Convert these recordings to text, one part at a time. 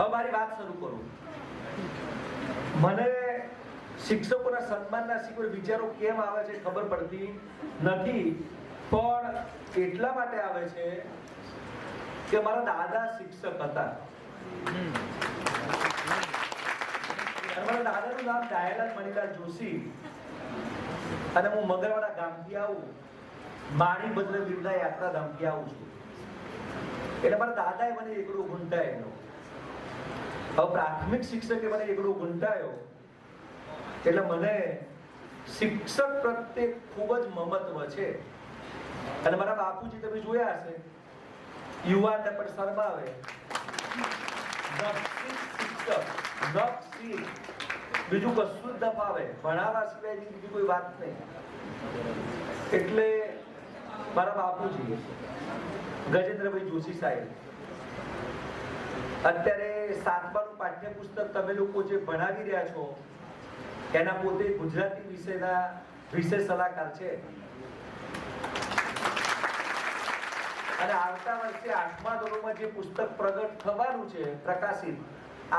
હવે મારી વાત શરૂ કરું. મને શિક્ષકોના સન્માનના કોઈ વિચારો કેમ આવે છે ખબર પડતી નથી, પણ એટલા માટે આવે છે કે મારા દાદા શિક્ષક હતા. મારા દાદાનું નામ દયાલાલ મણિલાલ જોશી અને હું મગરવાડા ગામથી આવું, માણીભદ્ર બિરલા યાત્રાધામથી આવું છું. એટલે મારા દાદાએ મને એકડો ગુંટાયેલો. હવે પ્રાથમિક શિક્ષકે મને એકડો ગુંટાયો એટલે મને શિક્ષક પ્રત્યે ખૂબ જ મમત્વ છે. અને મારા બાપુજી તમે જોયા હશે, યુવાનને પણ શરમાવે, બીજું કશું જ દફાવે, ભણાવવા સિવાય બીજી કોઈ વાત નહીં. એટલે મારા બાપુજી ગજેન્દ્રભાઈ જોશી સાહેબ અત્યારે 7માનું પાઠ્યપુસ્તક તમે લોકો જે ભણાવી રહ્યા છો એના પોતે ગુજરાતી વિષયના વિષય સલાહકાર છે. અને આવતા વર્ષે 8મા ધોરણમાં જે પુસ્તક પ્રગટ થવાનું છે, પ્રકાશિત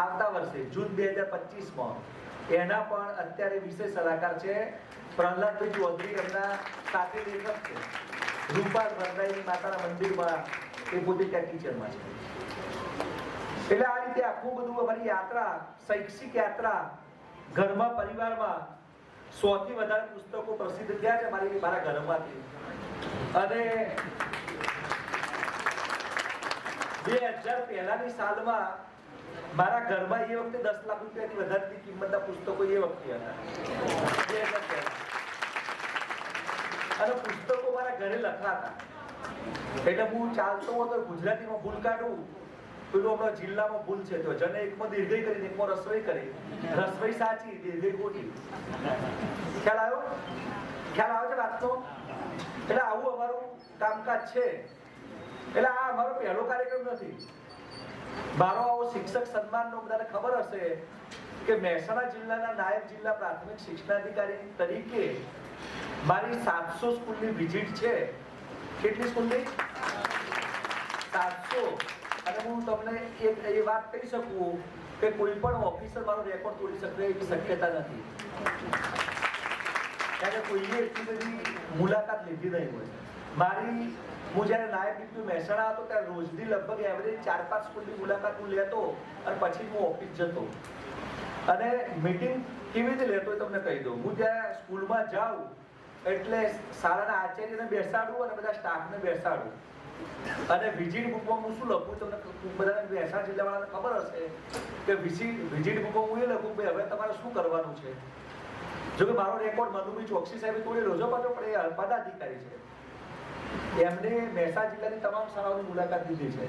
આવતા વર્ષે જૂન 2025માં, એના પણ અત્યારે વિષય સલાહકાર છે પ્રહલાદભાઈ ચૌધરી, એમના સાથે લેખક છે. રૂપાલ વરદાયની માતાના મંદિરમાં એ પોતે ત્યાં ટીચરમાં છે. એટલે આ રીતે આખું બધું અમારી યાત્રા, શૈક્ષિક યાત્રા, ઘરમાં પરિવારમાં 100 થી વધારે પુસ્તકો પ્રસિદ્ધ થયા છે મારા ઘરમાંથી. અને 2000 પહેલાની સાલમાં મારા ઘરમાં એ વખતે 10 લાખ રૂપિયાથી વધારેની કિંમતના પુસ્તકો એ વખતે હતા. 2000 પહેલા. અને પુસ્તકો મારા ઘરે લખાતા. એટલે હું ચાલતો હતો ગુજરાતીમાં ભૂલ કાઢું, પેલું હમણાં જિલ્લામાં ભૂલ છે તો જને એકમાં દીર્ઘઈ કરીને એકમાં રસવઈ કરી, રસવઈ સાચી, દીર્ઘઈ ખોટી. ખ્યાલ આવ્યો છે વાતનો? એટલે આવું અમારું કામકાજ છે. એટલે આ અમારો પહેલો કાર્યક્રમ નથી. મારો આવો શિક્ષક સન્માનનો બધાને ખબર હશે કે મહેસાણા જિલ્લાના નાયબ જિલ્લા પ્રાથમિક શિક્ષણાધિકારી તરીકે મારી 700 સ્કૂલની વિઝિટ છે. કેટલી સ્કૂલની? 700. અને હું તમને એ વાત કહી શકું કે કોઈ પણ ઓફિસર મારો રેકોર્ડ તોડી શકે એવી શક્યતા નથી. કારણ કે કોઈએ એટલી બધી મુલાકાત લીધી નહીં હોય. હું જ્યારે નાયબ ડીપીઓ મહેસાણા હતો ત્યારે રોજની લગભગ એવરેજ 4-5 સ્કૂલની મુલાકાત હું લેતો અને પછી હું ઓફિસ જતો. અને મીટિંગ કેવી રીતે લેતો એ તમને કહી દઉં. હું ત્યાં સ્કૂલમાં જાઉં એટલે શાળાના આચાર્યને બેસાડું અને બધા સ્ટાફને બેસાડું. અને વિઝિટ બુકમાં હું શું લખું, તમને બધાને મહેસાણા જિલ્લાવાળાને ખબર હશે કે વિઝિટ બુકમાં હું એ લખું કે હવે તમારે શું કરવાનું છે. જો કે મારો રેકોર્ડ મનુભાઈ ચોકસી સાહેબે તોડેલો છે પાછો, પણ એ પદાધિકારી છે. એમને મહેસાણા જિલ્લાની તમામ શાળાઓની મુલાકાત લીધી છે.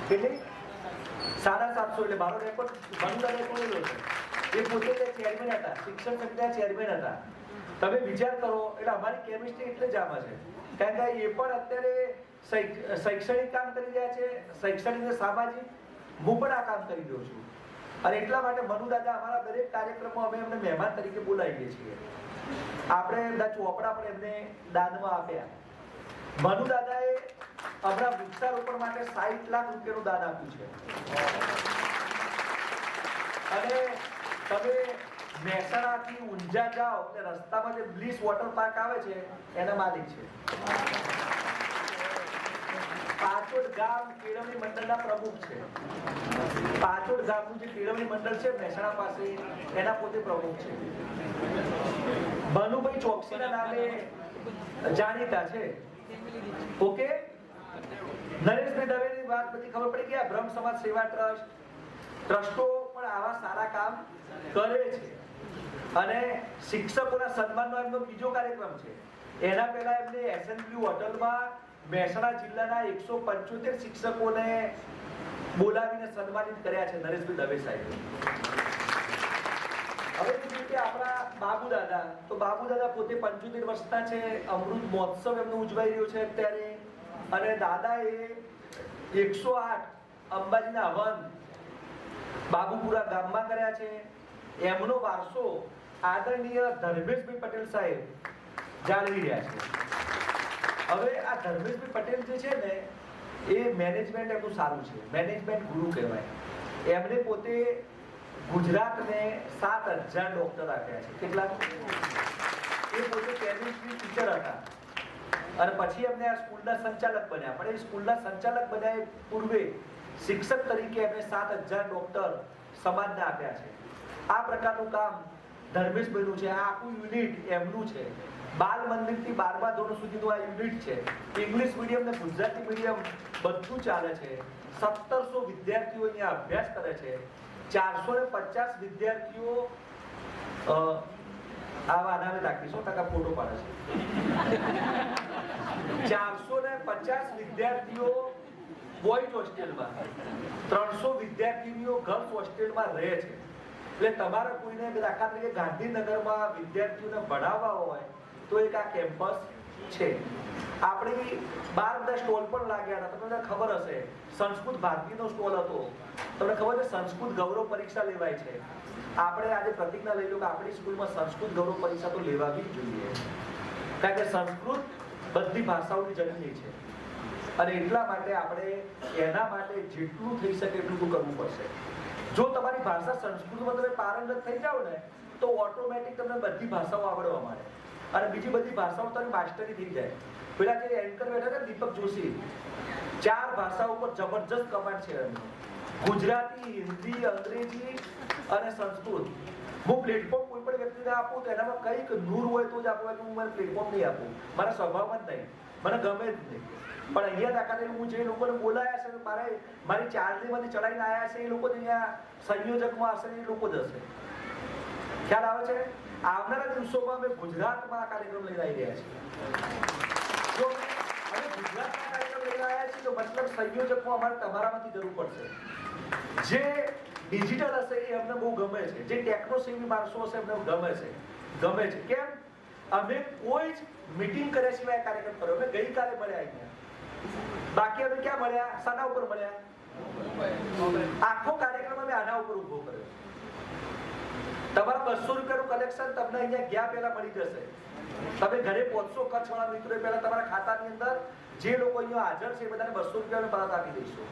કેટલી? 750. એટલે મારો રેકોર્ડ મનુદાદાએ તોડેલો છે. એ પોતે ચેરમેન હતા, શિક્ષણ સમિતિના ચેરમેન હતા. તમે વિચાર કરો. એટલે અમારી કેમિસ્ટ્રી એટલે જ આમાં છે, કારણ કે એ પણ અત્યારે શૈક્ષણિક કામ કરી રહ્યા છે, શૈક્ષણિક અને સામાજિક. હું પણ આ કામ કરી રહ્યો છું. અને એટલા માટે મનુદાદા અમારા દરેક કાર્યક્રમમાં અમે એમને મહેમાન તરીકે બોલાવીએ છીએ. આપણે બધા ચોપડા પણ એમને દાનમાં આપ્યા. મનુદાદાએ હમણાં વૃક્ષારોપણ માટે 60 લાખ રૂપિયાનું દાન આપ્યું છે. અને તમે મહેસાણાથી ઊંઝા જાઓ એટલે રસ્તામાં જે બ્લીસ વોટર પાર્ક આવે છે એના માલિક છે. પાચોડ ગામ કેળવણી મંડળના પ્રમુખ છે. પાચોડ ગામનું જે કેળવણી મંડળ છે મહેસાણા પાસે, એના પોતે પ્રમુખ છે. મનુભાઈ ચોકસીના નામે જાણીતા છે. ઓકે. નરેશભાઈ દવેની વાત બધી ખબર પડી કે આ બ્રહ્મ સમાજ સેવા ટ્રસ્ટો પણ આવા સારા કામ કરે છે. અને શિક્ષકોના સન્માનનો એમનો બીજો કાર્યક્રમ છે. એના પહેલા એમને એસએનબી હોટલમાં મહેસાણા જિલ્લાના 175 શિક્ષકોને બોલાવીને સન્માનિત કર્યા છે નરેશભાઈ દવે સાહેબ. હવે બીજું કે આપણા બાબુ દાદા, તો બાબુ દાદા પોતે 75 વર્ષના છે. અમૃત મહોત્સવ એમનો ઉજવાઈ રહ્યો છે અત્યારે. અને દાદાએ 108 અંબાજીના હવન બાબુપુરા ગામમાં કર્યા છે. એમનો વારસો આદરણીય ધર્મેશભાઈ પટેલ સાહેબ જાળવી રહ્યા છે. હવે આ ધર્મેશભાઈ પટેલ જે છે ને, એ મેનેજમેન્ટ એમનું સારું છે, મેનેજમેન્ટ ગુરુ કહેવાય. એમણે પોતે ગુજરાતને 7,000 ડોક્ટર આપ્યા છે. કેટલા? એ પોતે કેમિસ્ટ્રી ટીચર હતા અને પછી એમને આ સ્કૂલના સંચાલક બન્યા. પણ એ સ્કૂલના સંચાલક બન્યા એ પૂર્વે શિક્ષક તરીકે એમને 7,000 ડોક્ટર સમાજને આપ્યા છે. આ પ્રકારનું કામ ધર્મેશભાઈનું છે. આ આખું યુનિટ એમનું છે. બાલ મંદિરથી 12મા ધોરણ સુધીનું આ યુનિટ છે. ઇંગ્લિશ મીડિયમ ને ગુજરાતી મીડિયમ બધું ચાલે છે. 1700 વિદ્યાર્થીઓ અહીંયા અભ્યાસ કરે છે. 450 વિદ્યાર્થીઓ આવા નામે રાખી 100% ફોટો પાડે છે. 450 વિદ્યાર્થીઓ બોયઝ હોસ્ટેલમાં, 300 વિદ્યાર્થીઓ ગર્લ્સ હોસ્ટેલમાં રહે છે. એટલે તમારે કોઈને દાખલા તરીકે ગાંધીનગરમાં વિદ્યાર્થીઓને ભણાવવા હોય તો એક આ કેમ્પસ છે. આપણી બાર બધા સ્ટોલ પણ લાગ્યા હતા. તમને ખબર હશે સંસ્કૃત ભારતીનો સ્ટોલ હતો. તમને ખબર છે સંસ્કૃત ગૌરવ પરીક્ષા લેવાય છે. આપણે આજે પ્રતિજ્ઞા લઈ લો કે આપણી સ્કૂલમાં સંસ્કૃત ગૌરવ પરીક્ષા તો લેવાવી જ જોઈએ, કારણ કે સંસ્કૃત બધી ભાષાઓની જનની છે અને એટલા માટે આપણે એના માટે જેટલું થઈ શકે એટલું તો કરવું પડશે. જો તમારી ભાષા સંસ્કૃતમાં તમે પારંગત થઈ જાઓ ને તો ઓટોમેટિક તમને બધી ભાષાઓ આવડવા માંડે અને બીજી બધી ભાષાઓ તમારી માસ્ટરી થઈ જાય. પેલા જે એન્કર બેઠા હતા દીપક જોશી, 4 ભાષા ઉપર જબરજસ્ત કમાન્ડ છે એમનો: ગુજરાતી, હિન્દી, અંગ્રેજી અને સંસ્કૃત. હું પ્લેટફોર્મ કોઈ પણ વ્યક્તિને આપું તો એનામાં કંઈક નૂર હોય તો જ આપું, હું મને પ્લેટફોર્મ નહીં આપું. મારા સ્વભાવમાં જ નહીં, મને ગમે જ નહીં. પણ અહીંયા દાખલા હું જે લોકોને બોલાયા છે, મારી ચારણીમાંથી ચડાવીને આવ્યા છે, એ લોકો અહીંયા સંયોજકમાં હશે, એ લોકો જ હશે. ખ્યાલ આવે છે? આવનારા દિવસોમાં અમે ગુજરાતમાં આ કાર્યક્રમ લઈને આવી રહ્યા છીએ. જો અમે ગુજરાતમાં કાર્યક્રમ લઈને આવ્યા છીએ તો મતલબ સંયોજકમાં અમારે તમારામાંથી જરૂર પડશે. જે ડિજિટલ હશે એ અમને બહુ ગમે છે, જે ટેકનો સેવી માણસો હશે એમને ગમે છે. કેમ? અમે કોઈ જ મીટિંગ કર્યા સિવાય કાર્યક્રમ કર્યો. અમે ગઈકાલે મળ્યા અહીંયા. બાકી અમે ક્યાં મળ્યા? શાના ઉપર મળ્યા? આખો કાર્યક્રમ અમે આના ઉપર ઉભો કર્યો. તમારા 200 રૂપિયાનું કલેક્શન તમને અહીંયા ગયા પહેલા મળી જશે. તમે ઘરે પહોંચશો, કચ્છ વાળા મિત્રો પહેલા તમારા ખાતાની અંદર જે લોકો અહીંયા હાજર છે એ બધાને 200 રૂપિયાનું પરત આપી દઈશું.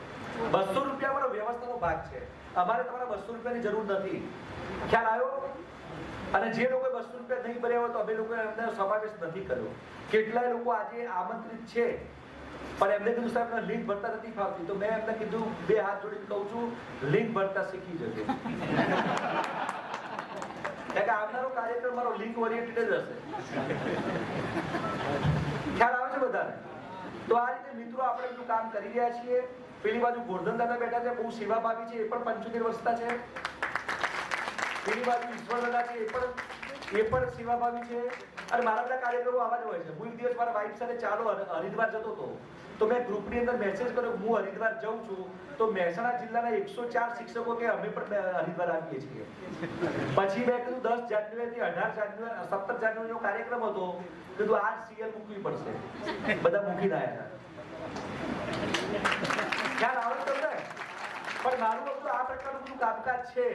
200 રૂપિયાનો વ્યવસ્થાનો ભાગ છે. અમારે તમારા 200 રૂપિયાની જરૂર નથી. ખ્યાલ આવ્યો? અને જે લોકો 200 રૂપિયા નહીં ભર્યા હોય તો અમે લોકો એમને સમાવેશ નથી કર્યો. કેટલાય લોકો આજે આમંત્રિત છે પણ એમને કીધું સાહેબ લિંક ભરતા નથી ફાવતી, તો મેં એમને કીધું 2 હાથ જોડીને કહું છું લિંક ભરતા શીખી જજો. આવનારો કાર્યક્રમ મારો લિંક ઓરિએન્ટેડ જ હશે. ખ્યાલ આવે છે બધાને? તો આ રીતે મિત્રો આપણે બધું કામ કરી રહ્યા છીએ. પેલી બાજુ ગોરધન દાદા બેઠા છે, બહુ સેવાભાવી છે, એ પણ 75 વર્ષના છે. પેલી બાજુ ઈશ્વર દાદા છે, એ પણ સેવાભાવી છે. અને મારા બધા કાર્યક્રમો આવા જ હોય છે. હું એક દિવસ મારા વાઈફ સાથે ચાલો હરિદ્વાર જતો હતો તો મેં ગ્રુપની અંદર મેસેજ કર્યો હું હરિદ્વાર જાઉં છું. તો મહેસાણા જિલ્લાના 104 શિક્ષકો કે અમે પણ હરિદ્વાર આવીએ છીએ. પછી મેં કીધું 10 જાન્યુઆરીથી 18 જાન્યુઆરી 17 જાન્યુઆરીનો કાર્યક્રમ હતો, કીધું આ સીએલ મૂકવી પડશે. બધા મૂકીને આવ્યા. ખ્યાલ આવે તમને? પણ મારું બધું આ પ્રકારનું બધું કામકાજ છે.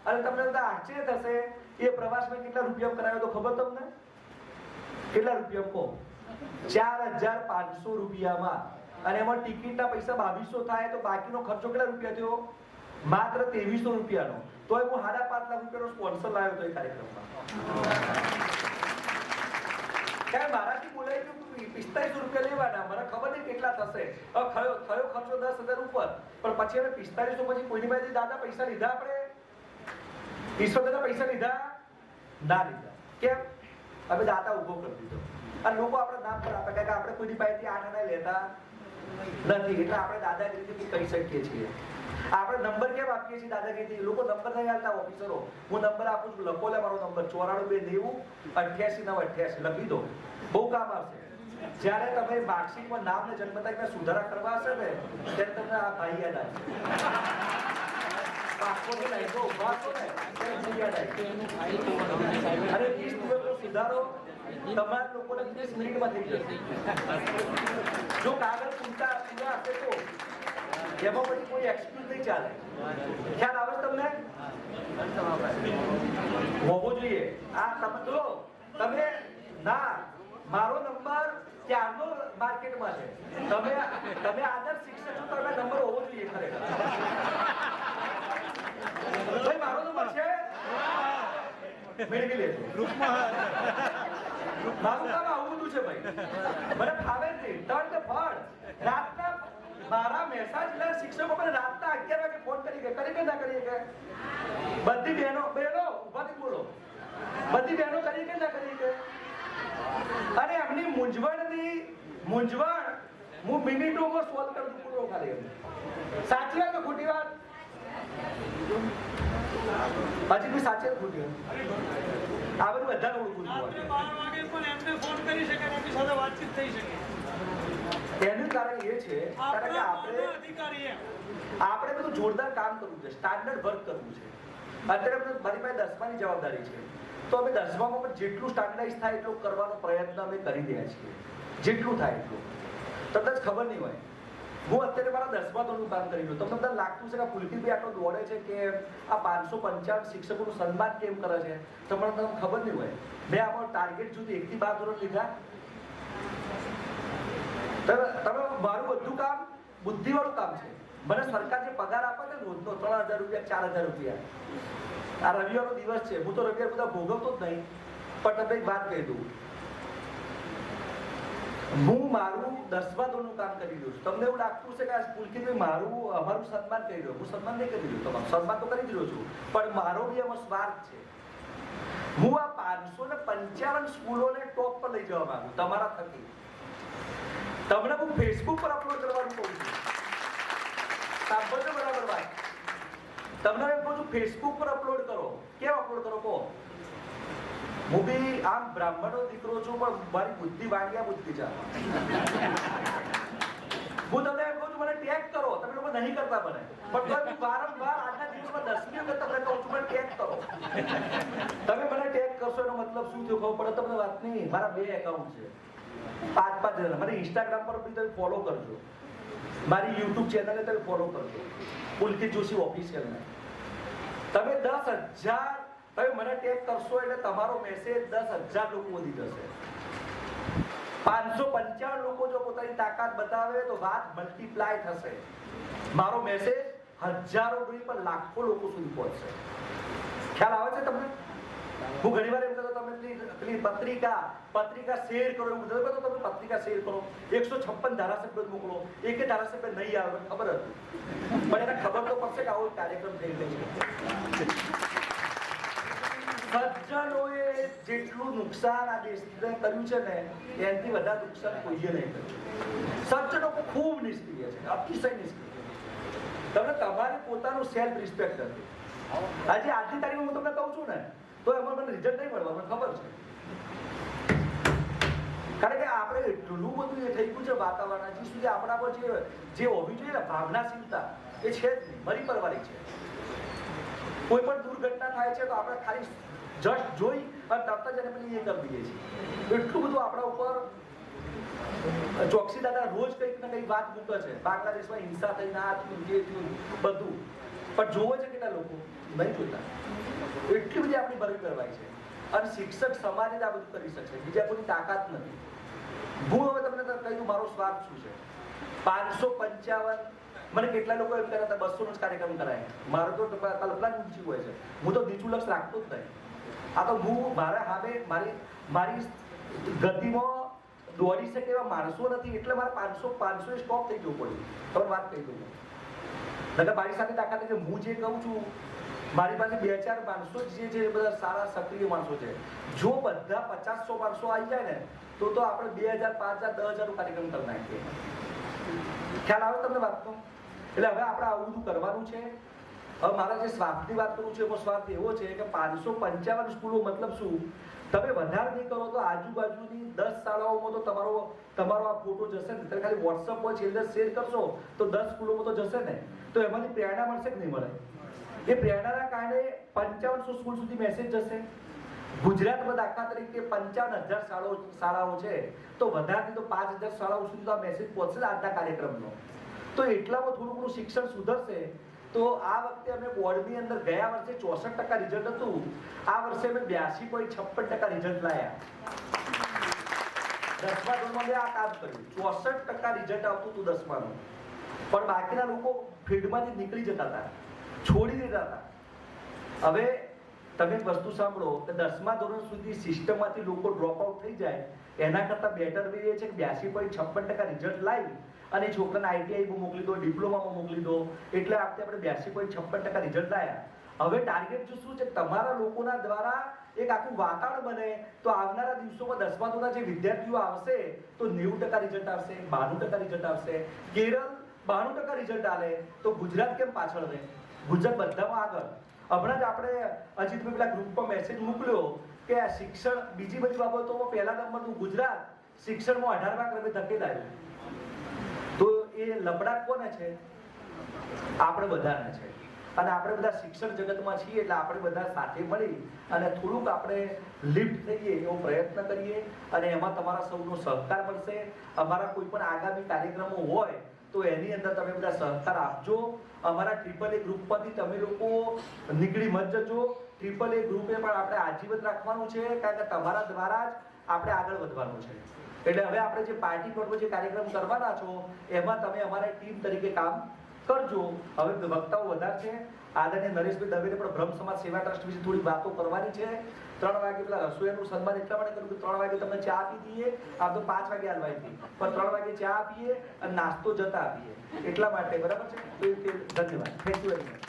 અને તમને બધા આશ્ચર્ય થશે એ પ્રવાસમાં કેટલા રૂપિયા કરાયો તો ખબર તમને? કેટલા રૂપિયા કહો? 4,500 રૂપિયામાં. અને એમાં ટિકિટના પૈસા 2200 થાય તો બાકીનો ખર્ચો કેટલા રૂપિયા થયો? માત્ર 2300 રૂપિયાનો. તોય હું 5.5 લાખ રૂપિયાનો સ્પોન્સર લાવ્યો હતો એ કાર્યક્રમમાં. કારણ મારાથી બોલાય કે 4500 રૂપિયા લેવાના, મને ખબર નહીં કેટલા થશે. થયો ખર્ચો 10,000 ઉપર, પણ પછી અમે 4500 પછી કોઈની પાસેથી દાદા પૈસા લીધા? આપણે ઈશ્વર દાદા પૈસા લીધા? ના લીધા. કેમ? અમે દાદા ઉભો કરી દીધો. અને લોકો આપણે નામ પર આપે કે આપણે કોઈની પાસેથી 8 આના લેતા નથી, એટલે આપણે દાદાગીરીથી કહી શકીએ છીએ. આપણે નંબર કેમ આપીએ છીએ દાદાગીરીથી? લોકો નંબર નહીં આપતા ઓફિસરો. હું નંબર આપું છું, લખો લે મારો નંબર 94,290,8888 લખી દો, બહુ કામ આવશે. જ્યારે તમે માર્કશીટમાં નામ ને જન્મ તારીખના સુધારા કરવા હશે ને ત્યારે તમને આ ભાઈ યાદ આવશે. પાસપોર્ટ લાઈનો ઉભા છો ને ત્યારે યાદ આવશે. અને 20 દિવસનો સુધારો તમારા લોકોને 30 મિનિટમાં થઈ જશે. જો કાગળ પૂરા હશે તો એમાં પછી કોઈ એક્સક્યુઝ નહીં ચાલે. ખ્યાલ આવે તમને? હોવો જોઈએ. આ તમે ના મારો નંબર ત્યારનો માર્કેટમાં છે. તમે આદર્શ શિક્ષક છો, તમે નંબર હોવો જોઈએ ખરેખર. ભાઈ મારો નંબર છે, મેળવી લેજો. મારું કામ આવું બધું છે ભાઈ, મને ફાવે જ નહીં. પણ રાતના મારા મેસેજ લે શિક્ષકો મને રાતના 11 વાગે ફોન કરી કે ના કરીએ કે બધી બહેનો ઉભાથી બોલો, બધી બહેનો કરી કે ના કરી કે, અને એમની મૂંઝવણ હું મિનિટોમાં સોલ્વ કરી દઉં પૂરો. ખાલી સાચી વાત કે ખોટી વાત? હજી બી સાચી ખોટી વાત? આ બધું બધાને ઓળખું છું. 12 વાગે પણ એમને ફોન કરી શકે, એમની સાથે વાતચીત થઈ શકે. એનું કારણ એ છે કારણ કે આપણે બધું જોરદાર કામ કરવું છે, સ્ટાન્ડર્ડ વર્ક કરવું છે. અત્યારે મારી પાસે 10માની જવાબદારી છે, તો અમે 10મામાં પણ જેટલું સ્ટાન્ડર્ડાઇઝ થાય એટલું કરવાનો પ્રયત્ન અમે કરી રહ્યા છીએ, જેટલું થાય એટલું. તમને જ ખબર નહીં હોય, હું અત્યારે મારા 10મા ધોરણનું કામ કરી રહ્યો. તમને બધા લાગતું છે કે પુલકીભાઈ આટલો દોડે છે કે આ 555 શિક્ષકોનું સન્માન કેમ કરે છે, તમને ખબર નહીં હોય. મેં આપણો ટાર્ગેટ સુધી 1 થી 12 ધોરણ લીધા. તમે મારું બધું કામ બુદ્ધિવાળું કામ છે. મને સરકાર જે પગાર આપે છે રોજનો 3000 રૂપિયા 4000 રૂપિયા, આ રવિવારનો દિવસ છે, હું તો રવિવાર બધા ભોગવતો જ નહીં. પણ તમને એક વાત કહી દઉં, હું મારું 10મા ધોરણનું કામ કરી રહ્યો છું. તમને એવું લાગતું છે કે આ પુલકીભાઈ અમારું સન્માન કરી રહ્યો, હું સન્માન નહીં કરી રહ્યો. તમારું સન્માન તો કરી જ રહ્યો છું, પણ મારો બી એમાં સ્વાર્થ છે. હું આ 555 સ્કૂલોને ટોપ પર લઈ જવા માંગુ તમારા થકી. તમને હું ફેસબુક પર અપલોડ કરવાનું કહું છું. સાંભળજો બરાબર વાત. તમને એમ કહું છું ફેસબુક પર અપલોડ કરો. કેમ અપલોડ કરો કહો? હું બી આમ બ્રાહ્મણનો દીકરો છું, પણ મારી બુદ્ધિ વાણિયા બુદ્ધિ છે. હું તમને એમ કહું છું મને ટેગ કરો. તમે લોકો નહીં કરતા મને, પણ વારંવાર આજના દિવસમાં 10મી વખત તમને કહું છું મને ટેગ કરો. તમે મને ટેગ કરશો એનો મતલબ શું થયો ખબર પડે તમને વાત નહીં? મારા 2 એકાઉન્ટ છે, 5-5 જણા. મને ઇન્સ્ટાગ્રામ પર બી તમે ફોલો કરજો, મારી યુટ્યુબ ચેનલને તમે ફોલો કરજો, પુલકિત જોશી ઓફિશિયલને. તમે 10,000 તમે મને ટેગ કરશો એટલે તમારો મેસેજ 10,000 લોકો સુધી જશે. 555 લોકો જો પોતાની તાકાત બતાવે તો વાત મલ્ટીપ્લાય થશે. મારો મેસેજ હજારો નહીં પણ લાખો લોકો સુધી પહોંચશે. ખ્યાલ આવે છે તમને? હું ઘણી વાર એમ કહેતો તમે પેલી પત્રિકા શેર કરો, એવું બધું કહો. તમે પત્રિકા શેર કરો, 156 ધારાસભ્યો મોકલો, એક ધારાસભ્ય નહીં આવે ખબર હતી, પણ એને ખબર તો પડશે કે આવો કાર્યક્રમ થઈ રહ્યો છે. સજ્જનોએ જેટલું નુકસાન આ દેશને કર્યું છે ને એનાથી વધારે નુકસાન કોઈએ નહીં કર્યું. સજ્જનો ખૂબ નિષ્ક્રિય છે, અતિશય નિષ્ક્રિય. તમને તમારી પોતાનું સેલ્ફ રિસ્પેક્ટ નથી. આજે આજની તારીખમાં હું તમને કહું છું ને તો એમાં મને રિઝલ્ટ નહીં મળવા, મને ખબર છે. કારણ કે આપણે એટલું બધું એ થઈ ગયું છે વાતાવરણ, હજી સુધી આપણા પર જે હોવી જોઈએ ને ભાવનાશીલતા એ છે જ નહીં, મરી પરવારી છે. કોઈ પણ દુર્ઘટના થાય છે તો આપણે ખાલી જસ્ટ જોઈ અને તરત જ એને પેલી એ કરી દઈએ છીએ. એટલું બધું આપણા ઉપર ચોકસી દાદા રોજ કંઈક ને કંઈક વાત મૂકે છે. બાંગ્લાદેશમાં હિંસા થઈને આ થયું જે થયું બધું, પણ જોવે છે કેટલા લોકો નહીં જોતા. એટલી બધી આપણી ભરવી કરવાય છે. અને શિક્ષક સમાજ જ આ બધું કરી શકશે, બીજા કોઈ તાકાત નથી. હું હવે તમને કહ્યું મારો સ્વાર્થ શું છે. 555 મને કેટલા લોકો એમ કહેતા હતા 200નો જ કાર્યક્રમ કરાય. મારો તો કલ્પના જ ઊંચી હોય છે. હું તો નીચું લક્ષ રાખતો જ નહીં. આ તો હું મારા સામે મારી ગતિમાં દોડી શકે એવા માણસો નથી, એટલે મારે 500 સ્ટોપ થઈ જવું પડ્યું. તમે વાત કહી દઉં એટલે મારી સાથે તાકાત છે. હું જે કહું છું મારી પાસે 2-4 માણસો જે છે બધા સારા સક્રિય માણસો છે. જો બધા 50-100 માણસો આવી જાય ને તો આપણે 2000, 5000, 10000 નો કાર્યક્રમ કરી નાખીએ. ખ્યાલ આવે તમને વાતનો? એટલે હવે આપણે આવું બધું કરવાનું છે. હવે મારા જે સ્વાર્થની વાત કરું છું એમાં સ્વાર્થ એવો છે કે 555 સ્કૂલો મતલબ શું? તમે વધારે નહીં કરો તો આજુબાજુની 10 શાળાઓમાં તો તમારો આ ફોટો જશે ને. તમે ખાલી વોટ્સઅપ પર છેલ્લે શેર કરશો તો 10 સ્કૂલોમાં તો જશે ને. તો એમાંથી પ્રેરણા મળશે કે નહીં મળે? એ પ્રેરણાના કારણે 5500 સ્કૂલ સુધી મેસેજ જશે. ગુજરાતમાં દાખલા તરીકે 55,000 શાળાઓ છે તો વધારથી તો 5,000 શાળાઓ સુધી તો આ મેસેજ પહોંચશે આજના કાર્યક્રમનો. તો એટલામાં થોડું ઘણું શિક્ષણ સુધરશે. તો આ વખતે અમે બોર્ડની અંદર ગયા વર્ષે 64% રિઝલ્ટ હતું, આ વર્ષે અમે 82.56% રિઝલ્ટ લાયા. 10મા ધોરણમાં મેં આ કામ કર્યું, 64% રિઝલ્ટ આવતું હતું 10માનું, પણ બાકીના લોકો ફિલ્ડમાંથી નીકળી જતા હતા, છોડી દેતા હતા. હવે તમે એક વસ્તુ સાંભળો કે 10મા ધોરણ સુધી સિસ્ટમમાંથી લોકો ડ્રોપ આઉટ થઈ જાય એના કરતાં બેટર વે એ છે કે 82.56% રિઝલ્ટ લાવી અને છોકરાને આઈટીઆઈમાં મોકલી દો, ડિપ્લોમામાં મોકલી દો. એટલે આપણે 82.56% રિઝલ્ટ લાવ્યા. હવે ટાર્ગેટ શું છે? તમારા લોકોના દ્વારા એક આખું વાતાવરણ બને તો આવનારા દિવસોમાં 10મા ધોરણના જે વિદ્યાર્થીઓ આવશે તો 90% રિઝલ્ટ આવશે, 92% રિઝલ્ટ આવશે. કેરળ 92% રિઝલ્ટ આવે તો ગુજરાત કેમ પાછળ રહે? ગુજરાત બધામાં આગળ. હમણાં જ આપણે અજીતભાઈ પેલા ગ્રુપમાં મેસેજ મોકલ્યો કે આ શિક્ષણ બીજી બધી બાબતોમાં પહેલા નંબરનું ગુજરાત, શિક્ષણમાં 18મા ક્રમે ધકેલાયું. તો એ લબડાટ કોને છે? આપણે બધાને છે. અને આપણે બધા શિક્ષણ જગતમાં છીએ એટલે આપણે બધા સાથે મળી અને થોડુંક આપણે લિફ્ટ થઈએ એવો પ્રયત્ન કરીએ અને એમાં તમારા સૌનો સહકાર મળશે. અમારા કોઈ પણ આગામી કાર્યક્રમો હોય તો એની અંદર તમે બધા સહકાર આપજો. અમારા AAA ગ્રુપમાંથી તમે લોકો નીકળી મત જજો. AAA ગ્રુપે પણ આપણે આજીવન રાખવાનું છે કારણ કે તમારા દ્વારા જ આપણે આગળ વધવાનું છે. એટલે હવે આપણે જે પાર્ટી પર જે કાર્યક્રમ કરવાના છો એમાં તમે અમારા ટીમ તરીકે કામ કરજો. હવે વક્તાઓ વધારે છે. આદરણીય નરેશભાઈ દવેને પણ બ્રહ્મ સમાજ સેવા ટ્રસ્ટ વિશે થોડી વાતો કરવાની છે. 3 વાગે પેલા રસોઈયાનું સન્માન એટલા માટે કર્યું કે 3 વાગે તમને ચા આપી દઈએ. આમ તો 5 વાગે હાલવાઈ હતી પણ 3 વાગે ચા આપીએ અને નાસ્તો જતા આપીએ એટલા માટે. બરાબર છે? તો ધન્યવાદ. Thank you very much.